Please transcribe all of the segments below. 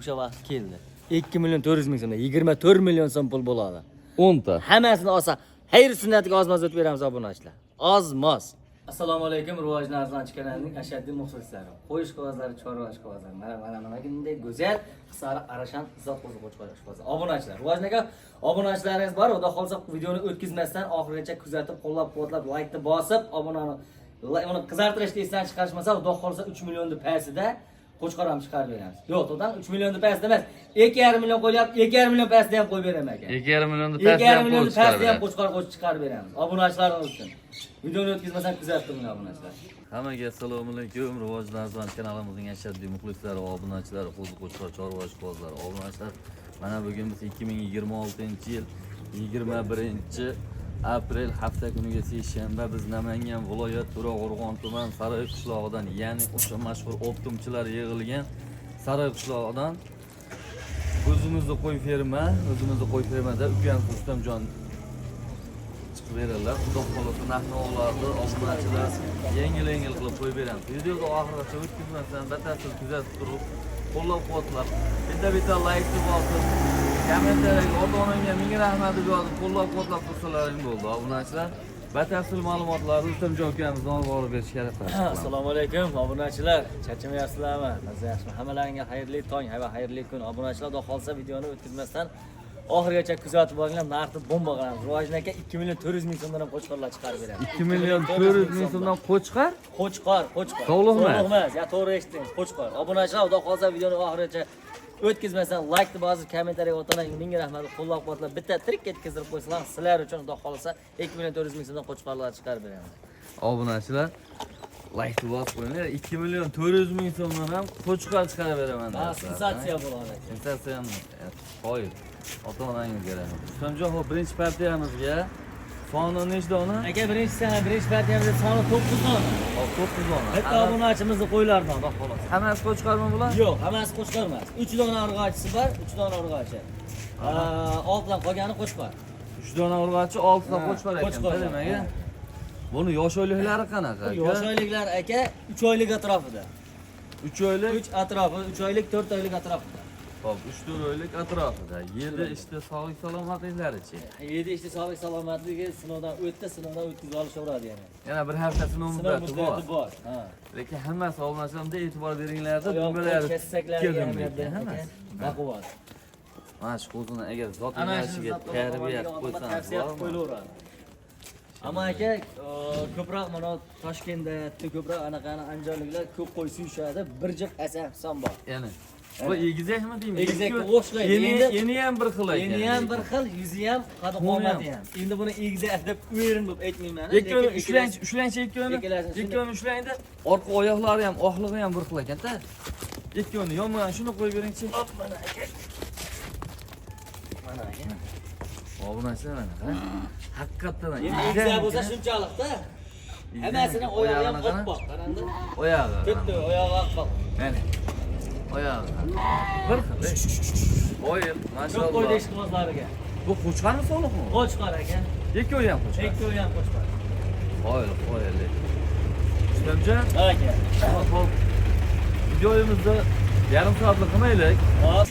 O'sha vaqt keldi. 2 million 400 ming so'mdan 24 million so'm pul bo'ladi. 10 ta. Hammasini olsa, xayr sunnatiga ozmoz o'tib beramiz obunachilar. Ozmoz. Assalomu alaykum, Rivojni arzonchi kanalining ashaddiy muxlislari. Qo'yish qog'ozlari, chorvash qog'ozlari. Mana bunday go'zal, qisari arashan izoh qo'ziq qo'yish qog'ozlari. Obunachilar, Rivojniga obunachilaringiz bor, xudo xolsa videoni o'tkazmasdan oxirigacha kuzatib, qo'llab-quvvatlab, like ni bosib, obunani uni qizartirishni esdan chiqarishmasa, xudo xolsa 3 millionni pasida qo'chqor ham chiqarib beramiz. Yo'q, to'g'ri, 3 millionni pasida emas, 2,5 million qo'ylyapti, 2,5 million pasida ham qo'yib beraman aka. 2,5 millionni 2,5 millionni pasida ham qo'chqor qo'shib chiqarib beramiz. Obunachilarimiz uchun. Videoni o'tkazmasdan kuzatib turing obunachilar. Hammaga assalomu alaykum. Rivojni arzonchi kanalimizning ashaddiy muxlislari va obunachilari, qo'ziqo'chqor, chorvash qog'ozlari. Obunachilar, mana bugun biz 2026-yil 21-aprel hafta kuniga seshanba biz Namangan viloyat To'raqo'rg'on tuman Saroy qishlog'idan, ya'ni o'sha mashhur optimchilar yig'ilgan Saroy qishlog'idan o'zimizni qo'y fermada ukam Rustamjon chiqib beradilar. Xudo xolasa narx-navolarni obunachilar yengil qilib qo'yib beramiz. Videoni oxirigacha o'tkazmasdan batafsil kuzatib turib, qo'llab-quvvatlab, bitta like bosib, kommentariyaga ota-onamga ming rahmat deb yozib, qo'llab-quvvatlab tursalaring bo'ldi. Obunachilar batafsil ma'lumotlarni Rustamjon ukamizdan olib berish kerak. Assalomu alaykum obunachilar, charchamayapsizlarmi? Mazza yaxshimi? Hammalaringga xayrli tong va xayrli kun. Obunachilar, xudo xolsa videoni o'tkazmasdan oxirigacha kuzatib olinglar, narxni bomba qilamiz. Rivojni aka 2 million 400 ming so'mdan ham qo'chqorlar chiqarib beradi. 2 million 400 ming so'mdan qo'chqor? Qo'chqor. To'liqmi? To'liqmas. Ya to'g'ri eshitdingiz, qo'chqor. Obunachilar, xudo xolsa videoni oxirigacha o'tkazmasdan like ni bosib, kommentariyaga o'tananing ming rahmat, qo'llab-quvvatlab bitta trik ketkazib qo'ysalar, sizlar uchun xudo xolsa 2 million 400 ming so'mdan qo'chqorlar chiqarib beramiz. Obunachilar, like ni bosib qo'yinglar. 2 million 400 ming so'mdan ham qo'chqor chiqarib beraman. Sensatsiya bo'ladi. Sensatsiyami? Qo'yib. Ota-onangizga rahmat. Rustamjon, hop, birinchi partiyamizga soni nechta ona? Aka, birinchi partiyamizda soni 9 dona. Hop, 9 ona. Bitta obunachimizni qo'ylaridan, xudo xolasa. Hammasi qo'chqormi bular? Yo'q, hammasi qo'chqor emas. 3 dona urg'ochisi bor, 3 dona urg'ochi. 6 dan qolgani qo'chqor. 3 dona urg'ochi, 6 ta qo'chqor ekan. Demak, buni yosh oyliklari qanaqa? Yosh oyliklar aka 3 oylik atrofida. 3 oylik, 3 atrofi, 3 oylik, 4 oylik atrofida. hop, 3-4 oylik atrofida. Yedi ishda sog'lik salomatliklarichi? Yedi ishda sog'lik salomatligi sinovdan o'tkazib olishaveradi yana. Yana bir hafta sinov muddati bor. Ha. Lekin hammasi obunachilarga e'tibor beringlar-da, Dumbalar kassaklariga ham hammasi. baquvvat. Mana shu qo'zini agar zotinashiga tarbiya qilib qo'ysangiz, qo'yilaveradi. Ammo aka, ko'proq mana Toshkentda, ko'proq anaqani andijonliklar ko'p qo'y suyishadi, bir jiq asan bor. Ya'ni bu egizakmi deymi? Egizakka o'xshaydi. Yeni ham bir xil ekan. Yeni ham bir xil, yuzi ham, qad-qomati ham. Endi buni egizak deb o'yirim deb aytmayman. Ikkoni ushlang ikkoni ushlangda, orqa oyoqlari ham, oqlig'i ham bir xil ekan-da. Ikkoni yonma shuni qo'yib beringchi. Hop, mana aka. Mana aka. Obunachilar mana, haqiqatdan egizak bo'lsa shunchalik-da. Hammasini oyog'i ham oppoq, qarangda. Oyog'i. Bitta oyog'i oppoq. Mana. Oyog'i. Bir xil. Oyil, Ko'p maşallah. qo'ydi ishqibozlariga. Bu qo'chqormi, soliqmi? Qo'chqor aka. Ikkovi ham qo'chqor. Ikkovi ham qo'chqor. Qo'yil. Rustamjon, Aka. hop. Videoyimizni yarim soatlik qilmaylik. Hop.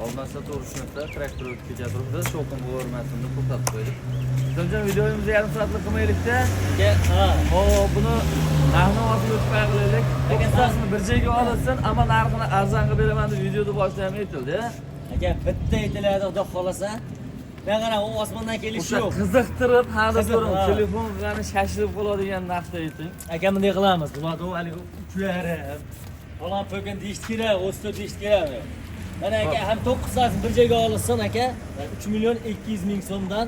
Olmasa to'g'risida traktor o'tib ketadi, sho'qin bo'lmasin deb to'xtatib qo'ydik. Rustamjon, videoyimizni yarim soatlik qilmaylik-da. Ha. Hop, buni narxni o'tib qilaylik. O'rtasini bir joyga olsin, ammo narxini arzon qilib beraman deb videoda boshida ham aytildi. Aka, bitta aytiladi, xudo xolasa. Men qarang, u osmondan kelishi O'sha yo'q. qiziqtirib, hada ko'ring, Ha. telefon qani shashilib qoladigan narxda ayting. Aka, bunday qilamiz. Bularni haligi 3,5 falon po'kin deyish kerak, 34 deyish kerak. Mana aka, ham 9 tasini bir joyga olsin aka, 3 million 200 ming so'mdan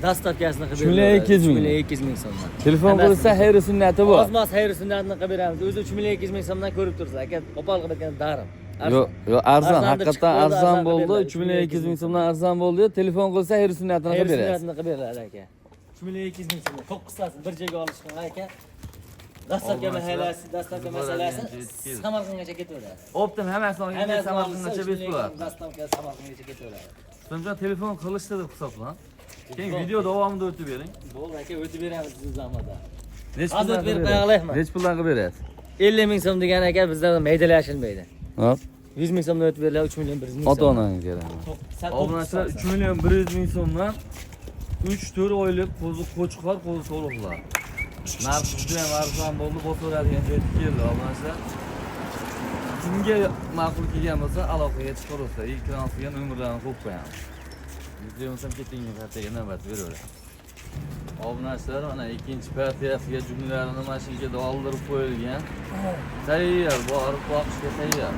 dastavkasini qilib 3 million 200 ming. 3 million 200 ming so'mdan. Telefon qilsa xayri sunnati bor. Ozmas xayr sunnatini qilib beramiz. O'zi 3 million 200 ming so'mdan ko'rib tursiz aka. Qo'pol qilib aytganda darim. Yo'q, arzon, haqiqatan arzon bo'ldi. beriladi. 3 million 200 ming so'mdan arzon bo'ldi. Telefon qilsa xayri sunnatini Xayr qilib berasiz. sunnatini qilib beradi aka. 3 million 200 ming so'mdan 9 tasini bir joyga olishgan aka. Dastavka masalasi Samarqandgacha ketaveradi. Optim hammasini olganda Samarqandgacha bes bo'ladi. Dastavka Samarqandgacha ketaveradi. Rustamjon, telefon qilishdi deb hisoblan. Keyin video davomida o'tib bering. Bo'ldi aka, o'tib beramiz siz zamonda. Nechta Hozir berib qo'yaylikmi? Nech puldan qilib berasiz? 50 ming so'm degan aka bizda maydalashilmaydi. Hop. 100 ming so'mdan o'tib beriladi, 3 million 100 ming. Ota-onangizga beraman. Obunachilar 3 million 100 ming so'mdan 3-4 oylik qo'chqor, qo'zi so'liqlar. Narxi juda ham arzon bo'ldi, bosaveradigan joyga keldi obunachilar. Kimga ma'qul kelgan bo'lsa, aloqaga chiqaversa, ekransiga nomerlarni qo'yib qo'yamiz. Videomiz ham ketingi partiyaga navbat beraveramiz. Obunachilar mana ikkinchi partiyasiga jumlalarni mashinaga oldirib qo'yilgan. Tayyor, borib boqishga tayyor.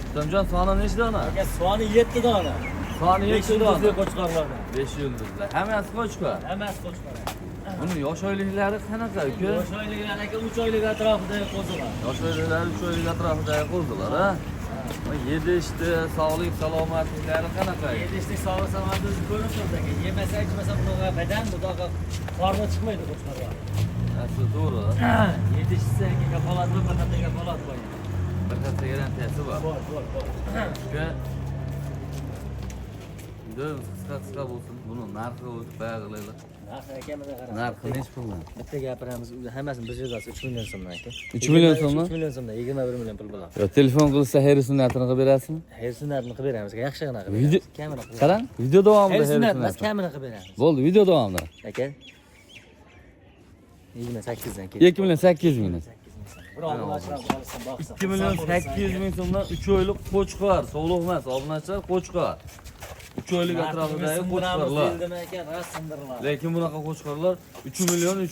Ustamjon, soni nechta dona? Aka, soni 7 dona. Soni 7 dona. 5 yulduzli qo'chqorlardan. 5 yulduzli. Hammasi qo'chqor. Hammasi qo'chqor. Buni yosh oyliklari qanaqa uka? Yosh oyliklar aka 3 oylik atrofidagi qo'zilar. Yosh oyliklari 3 oylik atrofidagi qo'zilar, ha? Yedishdi, sog'lik, salomatliklari qanaqa? Yedishlik sog'lik salomatlik ko'rib turibdi aka. Yemasa, ichmasa bunaqa badan, bunaqa qorni chiqmaydi qo'chqorlar. Asli to'g'ri. Yedishsa aka kafolat bir qat'iy kafolat qo'yadi. Bir qat'iy garantiyasi bor. Bor. Uka qisqa bo'lsin. Buni narxi o'zi bayaqilaylar. Narxi akamizga qarang. Narxi nech puldan? Bitta gapiramiz, hammasini bir joyda 3 million so'mdan aka. 3 million so'mmi? 3 million so'mdan 21 million pul bo'ladi. Yo, telefon qilsa xayr sunnatini qilib berasizmi? Xayr sunnatini qilib beramiz, yaxshigina qilib Video beramiz. Kamera qilib. qarang, video davomida Xayr xayr sunnat emas, sunnat. kamera qilib beramiz. Bo'ldi, video davomida. Aka. 28 dan 2 million 800 ming. Bir obunachilar olsa boqsa. 2 million 800 ming so'mdan 3 oylik qo'chqor, sog'liq emas, obunachilar qo'chqor. 3 oylik atrofidagi qo'chqorlar. Bildimi aka, rasmdirlar. Lekin bunaqa qo'chqorlar 3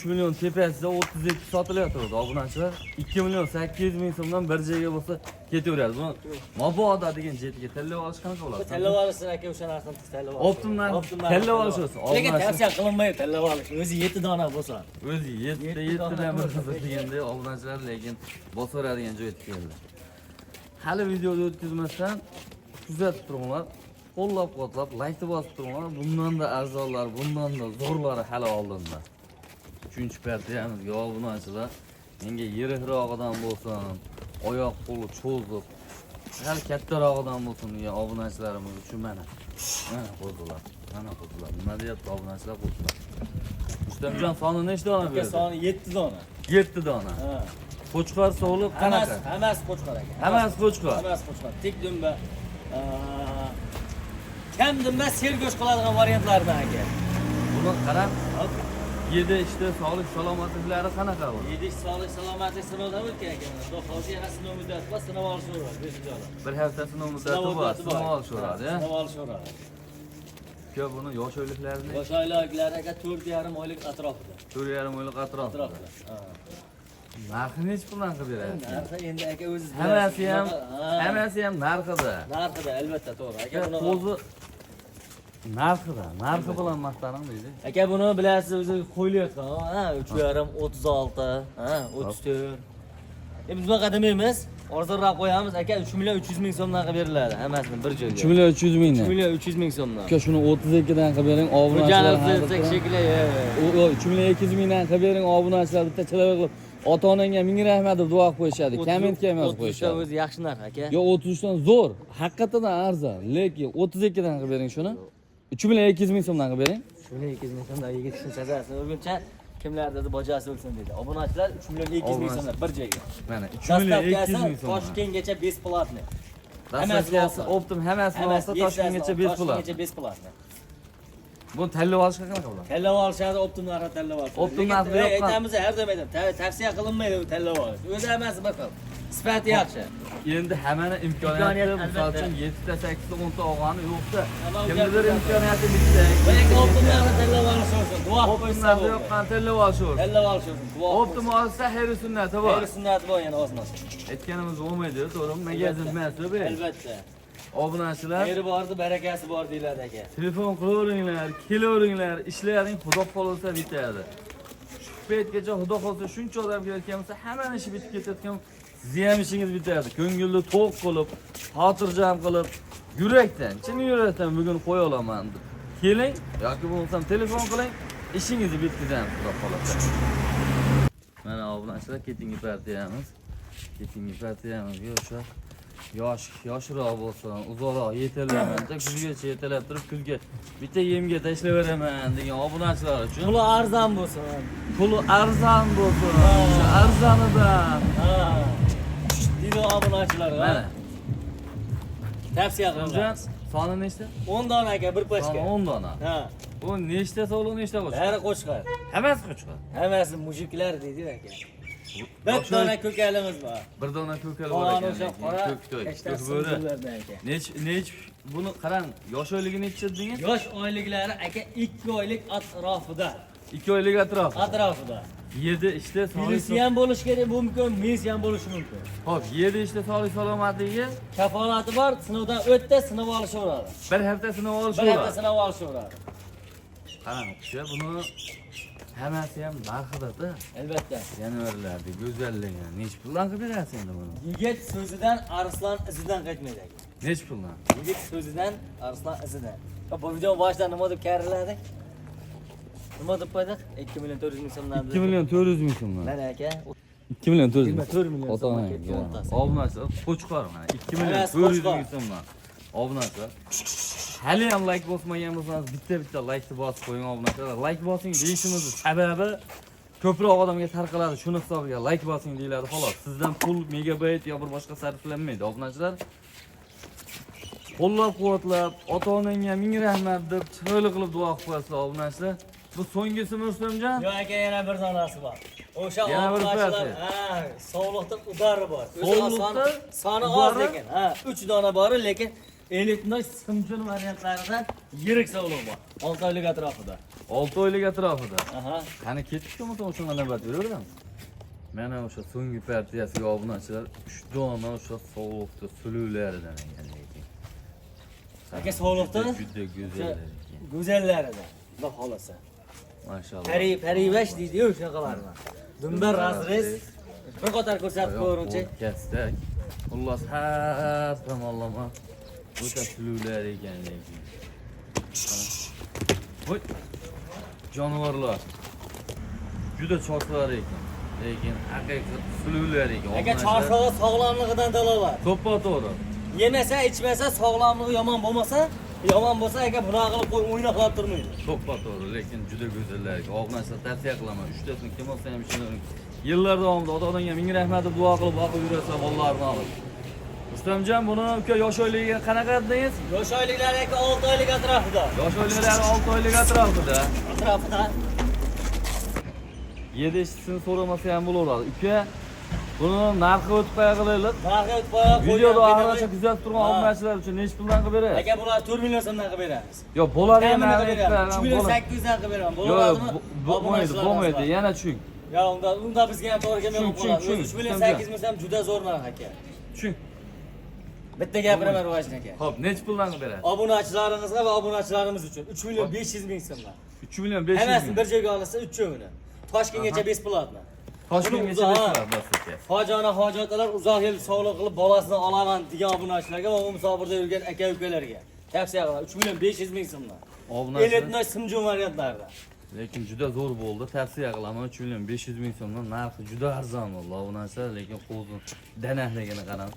million tepasida 32 sotilyapti obunachilar. 2 million 800 ming so'mdan bir joyga bo'lsa ketaveradi. Buni mabodo degan jetiga tallab olish qanaqa bo'ladi? Tallab olsin aka, o'sha narsani tallab olish. Optim narx tallab olish olsin. Lekin tavsiya qilinmaydi tallab olish. O'zi 7 dona bo'lsa. O'zi 7 dan bir qiziq deganda obunachilar lekin bosaveradigan joyga keldi. Hali videoni o'tkazmasdan kuzatib turinglar. Qo'llab-quvvatlab, like bosib turinglar. Bundan da arzonlar, bundan da zo'rlari hali oldinda. 3-partiyamiz obunachilar. Menga yirikroqdan bo'lsin, oyoq qo'li cho'zib, hali kattarog'idan bo'lsin degan obunachilarimiz uchun mana qo'zilar. Mana qo'zilar. Nima deyapti obunachilar qo'zilar? Ustamjon, soni nechta dona berdi? Soni 7 dona. 7 dona. Ha. Qo'chqor sog'liq qanaqa? Hammasi qo'chqor aka. Hammasi qo'chqor. Hammasi qo'chqor. Tik dumba. Kam dumba sergo'sh qiladigan variantlardan aka. Buni qarab, yedishda sog'lik salomatliklari qanaqa bo'ladi? Yedish sog'lik salomatlik sinovdan o'tgan aka. Xudo xohlasa yana sinov muddati bor, sinov olishaveradi 5-oyda. Bir hafta sinov muddati bor, sinov olishaveradi, ha? Sinov olishaveradi. Uka, buni yosh oyliklarini Yosh oyliklar aka 4,5 oylik atrofida. 4,5 oylik atrofida. Ha. Narxi nech puldan qilib beradi? Narxi endi aka o'zingiz Hammasi ham narxida. Narxida albatta to'g'ri. Aka buni qo'zi narxida, narxi bilan maqtaning deydi. aka buni bilasiz o'zi qo'yilayotgan, ha, 3,5, 36, ha, 34. Biz bunaqa demaymiz. Arzonroq qo'yamiz aka, 3 million 300 ming so'mdan qilib beriladi hammasini bir joyga. 3 million 300 mingdan. 3 million 300 ming so'mdan. Uka, shuni 32 dan qilib bering, obunachilar. Shekilli. 3 million 200 mingdan qilib bering, obunachilar bitta chilavak qilib ota-onangga ming rahmat deb duo qo'yishadi. Kommentga ham yozib qo'yishadi. O'zi yaxshi narx aka. Yo, 33 dan zo'r, haqiqatan arzon, lekin 32 dan qilib bering shuni. 3 million 200 ming so'mdan qilib bering. Shuni 200 ming so'mdan yigit ishni chazasini o'rguncha kimlardir bojasi o'lsin deydi. Obunachilar 3 million 200 ming so'mdan bir joyga. Mana 3 million 200 ming so'm. Toshkentgacha besplatniy. Hammasi optim, hammasi olsa Toshkentgacha besplatniy. Toshkentgacha besplatniy. Buni tallab olishga qanaqa bo'ladi? Tallab olishadi, optim narxda tallab olishadi. Optim narxda yo'q. Aytamiz, har doim aytamiz, tavsiya qilinmaydi bu tallab olish. O'zi hammasi bir xil. Sifati yaxshi. Endi hammani imkoniyati, misol uchun 7 ta, 8 ta, 10 ta olgani yo'qsa, kimnidir imkoniyati bitta. Lekin optim narxda tallab olish uchun duo qo'ysa Optim yo'qdan tallab olish uchun. Tallab olish uchun duo. Optim olsa xayr sunnati bor. Xayr sunnati bor yana ozmas. Aytganimiz bo'lmaydi, to'g'rimi? Magazin emas bu. Albatta. Obunachilar, Xayri bordi, barakasi bor deyiladi aka. telefon qilaveringlar, kelaveringlar, ishlaring xudo xolisa bitadi. Shu paytgacha xudo xolisa shuncha odam kelayotgan bo'lsa, hammaning ishi bitib ketayotgan, sizni ham ishingiz bitadi. Ko'ngilni to'q qilib, xotirjam qilib, yurakdan, chin yurakdan bugun qo'ya olaman deb keling yoki bo'lmasam telefon qiling, ishingizni bitkazamiz xudo xolisa. Mana obunachilar, ketingi partiyamiz. Ketingi partiyamizga o'sha yoshroq bo'lsin, uzoqroq yetalamanda kuzgacha yetalab turib, kuzga bitta yemga tashlayveraman degan obunachilar uchun. Puli arzon bo'lsin. Puli arzon bo'lsin. O'sha arzonidan. Deydi obunachilar. Mana Tavsiya Sizlar qilamiz. soni nechta? 10 dona aka bir Soni pachka. 10 dona. Ha. Bu nechta sog'liq, nechta qo'shib? Bari qo'shqar. Hammasi qo'shib. Hammasi mujiklar deydi aka. Bir Yoshi- dona ko'kalimiz bor. Bir dona ko'kal bor Qon ekan. o'sha qora. Ko'ktoy, Ishtasi ko'kbo'ri. suvlardan aka. Nech buni qarang, yosh oyligi necha dedingiz? Yosh oyliklari aka 2 oylik atrofida. 2 oylik atrofi. Atrofida. 7 ishda Minus ham bo'lishi kerak, bu mumkin, minus ham bo'lishi mumkin. Xo'p, 7 ishda sog'lik salomatligiga Kafolati bor, sinovdan o'tdi, sinov olishaveradi. bir hafta sinov olish Bir hafta bo'ladi. sinov olishaveradi. Qarang, o'sha buni hammasi ham narxida-da. Albatta. Yanvarlarda go'zalligi. Nech puldan qilib berasiz endi buni? Yigit so'zidan arslon izidan qaytmaydi aka. Nech puldan? Yigit so'zidan arslon izidan. Bu video boshida nima deb kariladik? Nima deb qo'ydik? 2 million 400 ming so'mdan. 2 million 400 ming so'mdan. Mana aka. 2 million 400 ming. 4 million so'm Ota-ona. ketdi o'rtasi. Obunasi qo'chqor mana 2 million Hammasi 400 qo'chqor. ming so'mdan. Obunasi. Hali ham like bosmagan bo'lsangiz bitta like bosib qo'ying obunachilar. Like bosing deyishimiz sababi ko'proq odamga tarqaladi. Shuni hisobiga like bosing deyiladi xolos. Sizdan pul, megabayt yo bir boshqa sarflanmaydi obunachilar. Qo'llab-quvvatlab, ota-onangga ming rahmat deb chiroyli qilib duo qilib qo'yasizlar obunachilar. Bu so'ngisi Rustamjon. Yo'q aka, yana bir donasi bor. O'sha Yana bir obunachilar, pasi. ha, sog'liqda udari bor. Sog'liqda soni oz udari? lekin, ha, 3 dona bor, lekin elitnoy simchil variantlaridan yirik sog'liq bor. 6 oylik atrofida. 6 oylik atrofida. Aha. Qani ketdik bo'lmasa o'shanga navbat beraveramiz. Mana o'sha so'nggi partiyasiga obunachilar 3 dona o'sha sog'liqda suluvlaridan ekan lekin. Aka sog'liqda juda go'zallar ekan. go'zallaridan. Xudo xolasa. Mashalloh. Parivash deydi-yu shunaqalardan. Dumbar razrez. Bir qator ko'rsatib ko'ruvchi. Kastak. Xullas har tomonlama o'ta suluvlar ekan lekin. Voy. Jonivorlar. Juda chorlar ekan. Lekin haqiqiy suluvlar ekan. Aka chorsoq sog'lomligidan dalolat. To'ppa-to'g'ri. Yemasa, ichmasa, sog'lomligi yomon bo'lmasa, yomon bo'lsa aka bunaqa qilib qo'y o'ynaqlab turmaydi. To'ppa-to'g'ri, lekin juda go'zallar ekan. Obunachilar tavsiya qilaman. 3tasini kim olsa ham ishini yillar davomida ota-onangga ming rahmat deb duo qilib boqib yurasa bolalarini olib. Rustamjon, buni uka yosh oyligiga qanaqa dedingiz? Yosh oyliklari aka 6 oylik atrofida. Yosh oyliklari 6 oylik atrofida. Atrofida. 7 ishchisini so'ramasa ham bo'laveradi. Uka, buni narxi o'tib qo'yaylik. Narxi o'tib qo'yib Videoda oxirigacha kuzatib turgan obunachilar uchun nech puldan qilib berasiz? aka bular 4 million so'mdan qilib beramiz. Yo, bo'ladi ham. 3 million 800 dan qilib beraman. Yo, Bo'ladimi? bo'lmaydi. Yana tushing. Ya unda bizga ham to'g'ri kelmaydi. Tushun. 3 million 800 ming ham juda zo'r narx aka. Tushing. Bitta gapiraman rivojni aka. Xo'p, nech puldan qilib berasiz? Obunachilaringizga va obunachilarimiz uchun 3 million 500 ming so'mdan. 3 million 500 Hammasini ming. bir joyga olsa 3 cho'g'ini. Toshkentgacha besplatni. Toshkentgacha bor bas aka. Hojona hojotalar uzoq yil sog'liq qilib bolasini olaman degan obunachilarga va musofirda yurgan aka-ukalarga tavsiya qilaman. 3 million 500 ming so'mdan. Obunachilar Elitnoy simjon variantlarida. lekin juda zo'r bo'ldi. Tavsiya qilaman 3 million 500 ming so'mdan narxi juda arzon bo'ldi obunachilar, lekin qo'zin danahligini qarang.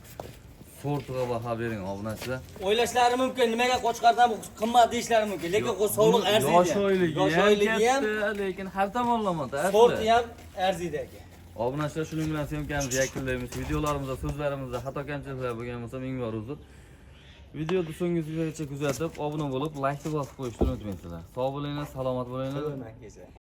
Sortiga baho bering obunachilar. O'ylashlari mumkin, nimaga qo'chqardan qimmat deyishlari mumkin, lekin sog'liq arziydi. Yosh oyligi ham, katta, lekin har tomonlamada sorti ham arziydi aka. Obunachilar, shuning bilan syomkamizni yakunlaymiz. Videolarimizda, so'zlarimizda xato kamchiliklar bo'lgan bo'lsa ming bor uzr. Videoni so'nggigacha kuzatib, obuna bo'lib, like bosib qo'yishni unutmaysizlar. Sog' bo'linglar, salomat bo'linglar. Hurmat